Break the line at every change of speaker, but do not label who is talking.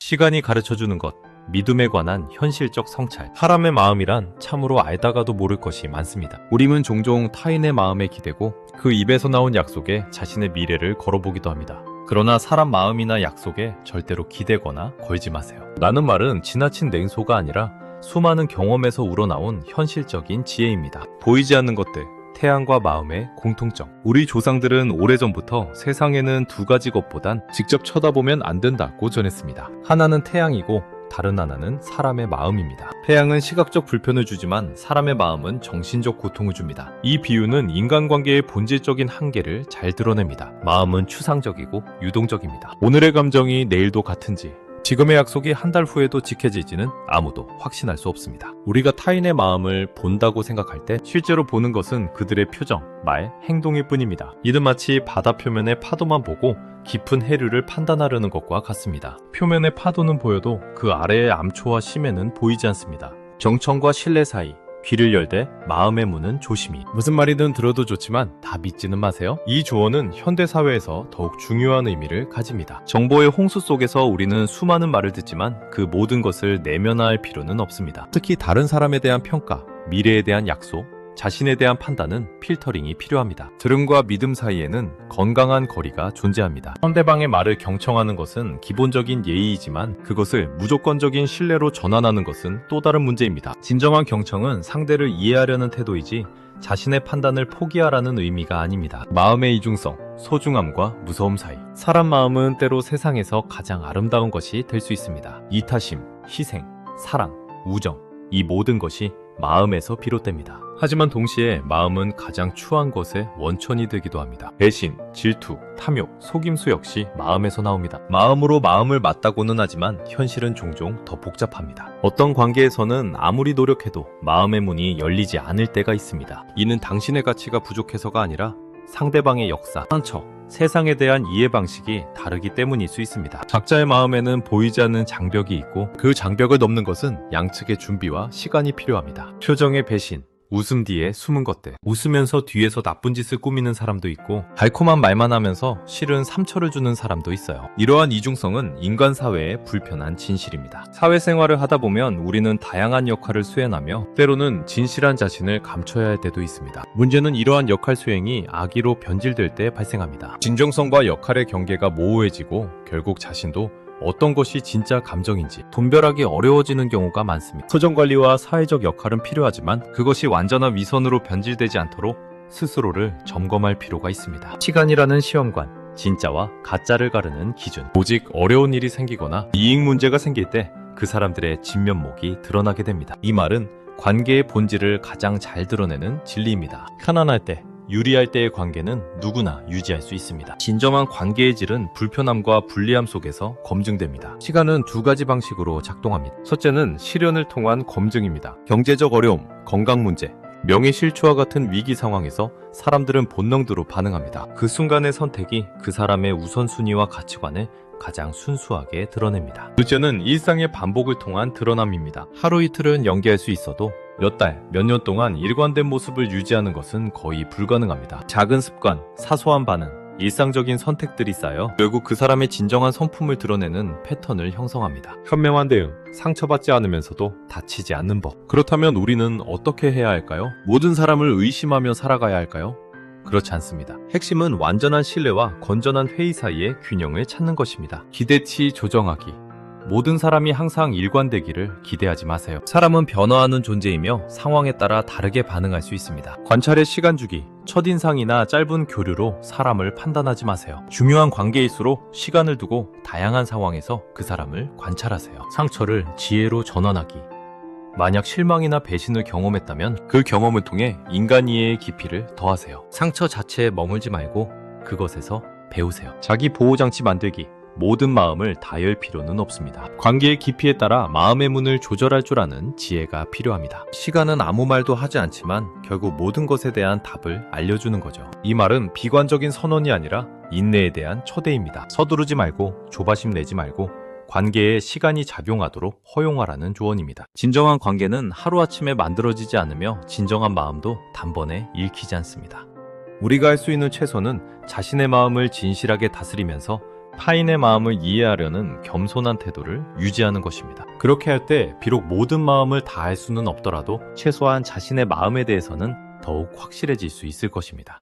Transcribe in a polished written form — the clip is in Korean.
시간이 가르쳐주는 것, 믿음에 관한 현실적 성찰. 사람의 마음이란 참으로 알다가도 모를 것이 많습니다. 우리는 종종 타인의 마음에 기대고 그 입에서 나온 약속에 자신의 미래를 걸어보기도 합니다. 그러나 사람 마음이나 약속에 절대로 기대거나 걸지 마세요. 라는 말은 지나친 냉소가 아니라 수많은 경험에서 우러나온 현실적인 지혜입니다. 보이지 않는 것들, 태양과 마음의 공통점. 우리 조상들은 오래전부터 세상에는 두 가지 것보단 직접 쳐다보면 안 된다고 전했습니다. 하나는 태양이고 다른 하나는 사람의 마음입니다. 태양은 시각적 불편을 주지만 사람의 마음은 정신적 고통을 줍니다. 이 비유는 인간관계의 본질적인 한계를 잘 드러냅니다. 마음은 추상적이고 유동적입니다. 오늘의 감정이 내일도 같은지, 지금의 약속이 한 달 후에도 지켜질지는 아무도 확신할 수 없습니다. 우리가 타인의 마음을 본다고 생각할 때 실제로 보는 것은 그들의 표정, 말, 행동일 뿐입니다. 이는 마치 바다 표면의 파도만 보고 깊은 해류를 판단하려는 것과 같습니다. 표면의 파도는 보여도 그 아래의 암초와 심해는 보이지 않습니다. 정청과 신뢰 사이, 귀를 열되 마음의 문은 조심히. 무슨 말이든 들어도 좋지만 다 믿지는 마세요. 이 조언은 현대사회에서 더욱 중요한 의미를 가집니다. 정보의 홍수 속에서 우리는 수많은 말을 듣지만 그 모든 것을 내면화할 필요는 없습니다. 특히 다른 사람에 대한 평가, 미래에 대한 약속, 자신에 대한 판단은 필터링이 필요합니다. 들음과 믿음 사이에는 건강한 거리가 존재합니다. 상대방의 말을 경청하는 것은 기본적인 예의이지만 그것을 무조건적인 신뢰로 전환하는 것은 또 다른 문제입니다. 진정한 경청은 상대를 이해하려는 태도이지 자신의 판단을 포기하라는 의미가 아닙니다. 마음의 이중성, 소중함과 무서움 사이. 사람 마음은 때로 세상에서 가장 아름다운 것이 될 수 있습니다. 이타심, 희생, 사랑, 우정, 이 모든 것이 마음에서 비롯됩니다. 하지만 동시에 마음은 가장 추한 것의 원천이 되기도 합니다. 배신, 질투, 탐욕, 속임수 역시 마음에서 나옵니다. 마음으로 마음을 맞다고는 하지만 현실은 종종 더 복잡합니다. 어떤 관계에서는 아무리 노력해도 마음의 문이 열리지 않을 때가 있습니다. 이는 당신의 가치가 부족해서가 아니라 상대방의 역사, 상처, 세상에 대한 이해 방식이 다르기 때문일 수 있습니다. 각자의 마음에는 보이지 않는 장벽이 있고 그 장벽을 넘는 것은 양측의 준비와 시간이 필요합니다. 표정의 배신, 웃음 뒤에 숨은 것들. 웃으면서 뒤에서 나쁜 짓을 꾸미는 사람도 있고 달콤한 말만 하면서 실은 상처를 주는 사람도 있어요. 이러한 이중성은 인간 사회의 불편한 진실입니다. 사회생활을 하다 보면 우리는 다양한 역할을 수행하며 때로는 진실한 자신을 감춰야 할 때도 있습니다. 문제는 이러한 역할 수행이 악의로 변질될 때 발생합니다. 진정성과 역할의 경계가 모호해지고 결국 자신도 어떤 것이 진짜 감정인지 분별하기 어려워지는 경우가 많습니다. 소정관리와 사회적 역할은 필요하지만 그것이 완전한 위선으로 변질되지 않도록 스스로를 점검할 필요가 있습니다. 시간이라는 시험관, 진짜와 가짜를 가르는 기준. 오직 어려운 일이 생기거나 이익 문제가 생길 때 그 사람들의 진면목이 드러나게 됩니다. 이 말은 관계의 본질을 가장 잘 드러내는 진리입니다. 편안할 때, 유리할 때의 관계는 누구나 유지할 수 있습니다. 진정한 관계의 질은 불편함과 불리함 속에서 검증됩니다. 시간은 두 가지 방식으로 작동합니다. 첫째는 시련을 통한 검증입니다. 경제적 어려움, 건강 문제, 명예 실추와 같은 위기 상황에서 사람들은 본능대로 반응합니다. 그 순간의 선택이 그 사람의 우선순위와 가치관을 가장 순수하게 드러냅니다. 둘째는 일상의 반복을 통한 드러남입니다. 하루 이틀은 연기할 수 있어도 몇 달, 몇 년 동안 일관된 모습을 유지하는 것은 거의 불가능합니다. 작은 습관, 사소한 반응, 일상적인 선택들이 쌓여 결국 그 사람의 진정한 성품을 드러내는 패턴을 형성합니다. 현명한 대응, 상처받지 않으면서도 다치지 않는 법. 그렇다면 우리는 어떻게 해야 할까요? 모든 사람을 의심하며 살아가야 할까요? 그렇지 않습니다. 핵심은 완전한 신뢰와 건전한 회의 사이의 균형을 찾는 것입니다. 기대치 조정하기. 모든 사람이 항상 일관되기를 기대하지 마세요. 사람은 변화하는 존재이며 상황에 따라 다르게 반응할 수 있습니다. 관찰의 시간 주기, 첫인상이나 짧은 교류로 사람을 판단하지 마세요. 중요한 관계일수록 시간을 두고 다양한 상황에서 그 사람을 관찰하세요. 상처를 지혜로 전환하기. 만약 실망이나 배신을 경험했다면 그 경험을 통해 인간 이해의 깊이를 더하세요. 상처 자체에 머물지 말고 그것에서 배우세요. 자기 보호장치 만들기. 모든 마음을 다 열 필요는 없습니다. 관계의 깊이에 따라 마음의 문을 조절할 줄 아는 지혜가 필요합니다. 시간은 아무 말도 하지 않지만 결국 모든 것에 대한 답을 알려주는 거죠. 이 말은 비관적인 선언이 아니라 인내에 대한 초대입니다. 서두르지 말고 조바심 내지 말고 관계에 시간이 작용하도록 허용하라는 조언입니다. 진정한 관계는 하루아침에 만들어지지 않으며 진정한 마음도 단번에 읽히지 않습니다. 우리가 할 수 있는 최소는 자신의 마음을 진실하게 다스리면서 타인의 마음을 이해하려는 겸손한 태도를 유지하는 것입니다. 그렇게 할 때 비록 모든 마음을 다할 수는 없더라도 최소한 자신의 마음에 대해서는 더욱 확실해질 수 있을 것입니다.